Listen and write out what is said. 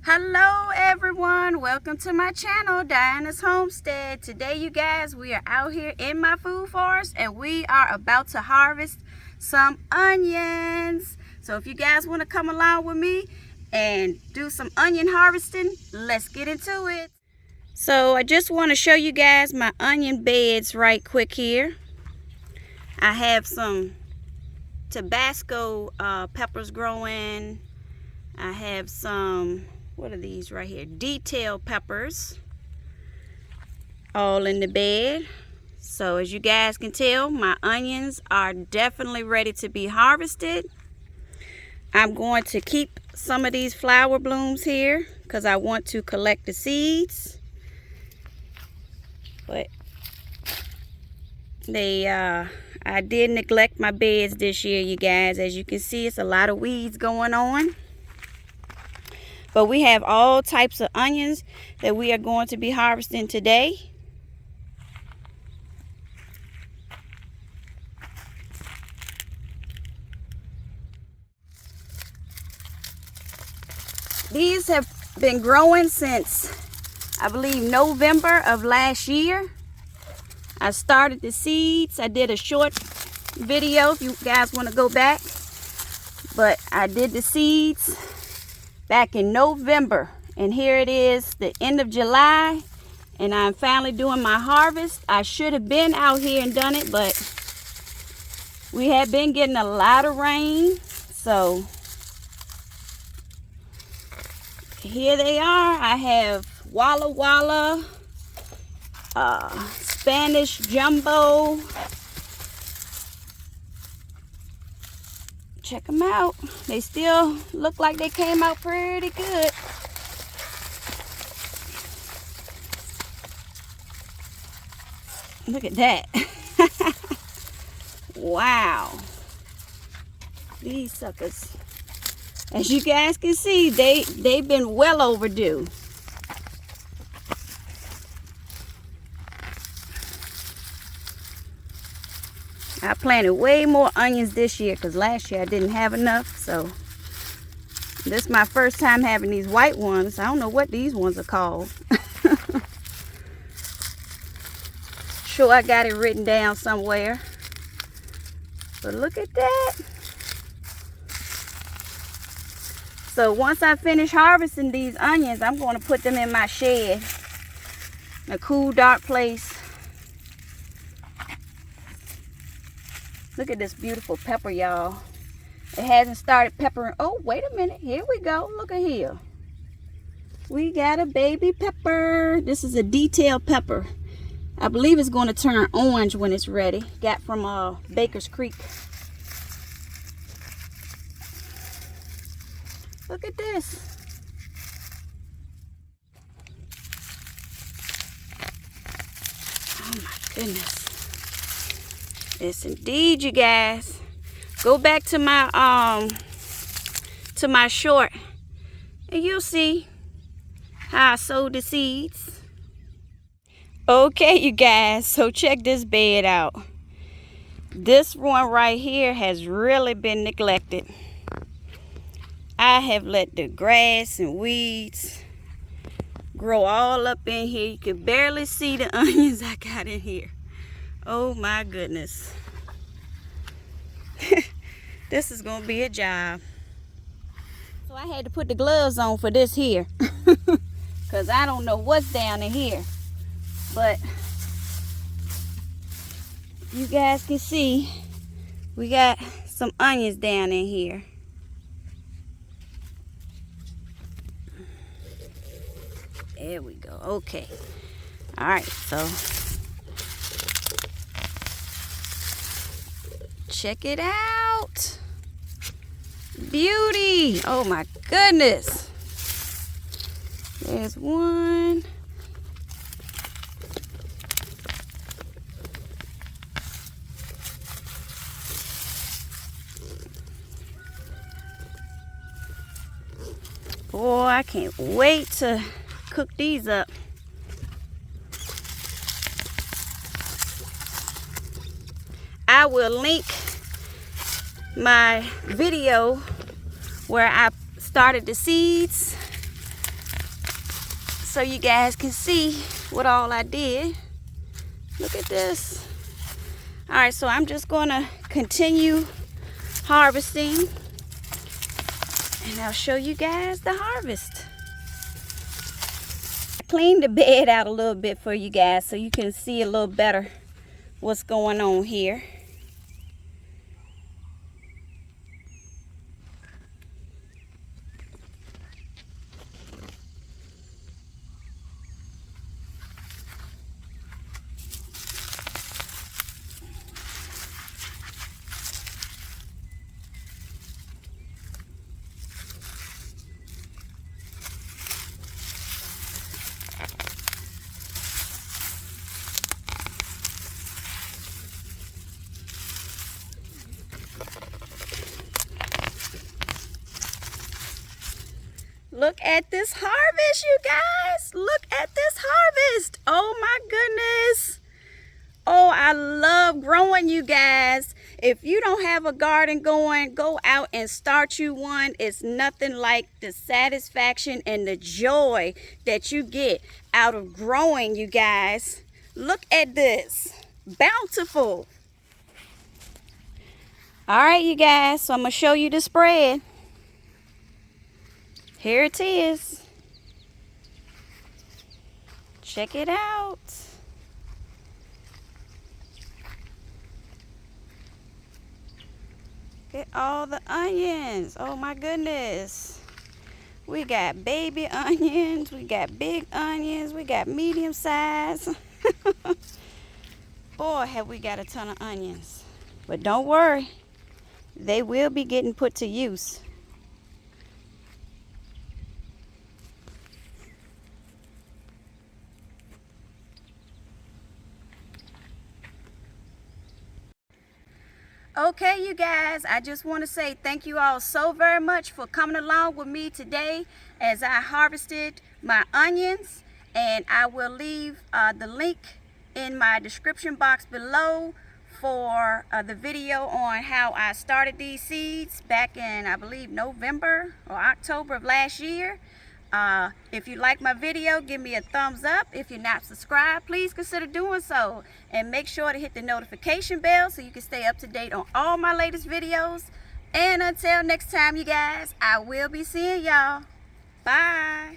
Hello everyone, welcome to my channel, Diana's Homestead. Today you guys, we are out here in my food forest and we are about to harvest some onions. So if you guys want to come along with me and do some onion harvesting, let's get into it. So I just want to show you guys my onion beds right quick here. I have some Tabasco peppers growing. I have some, what are these right here? Detail peppers, all in the bed. So as you guys can tell, my onions are definitely ready to be harvested. I'm going to keep some of these flower blooms here because I want to collect the seeds. But I did neglect my beds this year, you guys. As you can see, it's a lot of weeds going on. But we have all types of onions that we are going to be harvesting today. These have been growing since, I believe, November of last year. I started the seeds. I did a short video if you guys want to go back. But I did the seeds back in November, and here it is, the end of July, and I'm finally doing my harvest. I should have been out here and done it, but we have been getting a lot of rain, so here they are. I have Walla Walla, Spanish Jumbo. Check them out. They still look like they came out pretty good. Look at that. Wow. These suckers, as you guys can see, they've been well overdue. I planted way more onions this year because last year I didn't have enough. So this is my first time having these white ones. I don't know what these ones are called. Sure, I got it written down somewhere. But look at that. So once I finish harvesting these onions, I'm going to put them in my shed, in a cool, dark place. Look at this beautiful pepper, y'all. It hasn't started peppering. Oh, wait a minute. Here we go. Look at here. We got a baby pepper. This is a detail pepper. I believe it's going to turn orange when it's ready. Got from Baker's Creek. Look at this. Oh my goodness. Yes, indeed, you guys. Go back to my short, and you'll see how I sowed the seeds. Okay, you guys. So check this bed out. This one right here has really been neglected. I have let the grass and weeds grow all up in here. You can barely see the onions I got in here. Oh my goodness. This is gonna be a job. So I had to put the gloves on for this here. Cause I don't know what's down in here. But you guys can see we got some onions down in here. There we go. Okay. All right, so check it out. Beauty. Oh my goodness. There's one. Boy, I can't wait to cook these up. I will link my video where I started the seeds so you guys can see what all I did. Look at this. All right, so I'm just gonna continue harvesting and I'll show you guys the harvest. I cleaned the bed out a little bit for you guys so you can see a little better what's going on here. Look at this harvest, you guys. Look at this harvest. Oh my goodness. Oh, I love growing, you guys. If you don't have a garden going, go out and start you one. It's nothing like the satisfaction and the joy that you get out of growing, you guys. Look at this. Bountiful. All right, you guys. So I'm going to show you the spread. Here it is. Check it out. Look at all the onions. Oh my goodness. We got baby onions. We got big onions. We got medium size. Boy, have we got a ton of onions. But don't worry. They will be getting put to use. Okay, you guys, I just want to say thank you all so very much for coming along with me today as I harvested my onions, and I will leave the link in my description box below for the video on how I started these seeds back in, I believe, November or October of last year. If you like my video, give me a thumbs up. If you're not subscribed, please consider doing so. And make sure to hit the notification bell so you can stay up to date on all my latest videos. And until next time, you guys, I will be seeing y'all. Bye.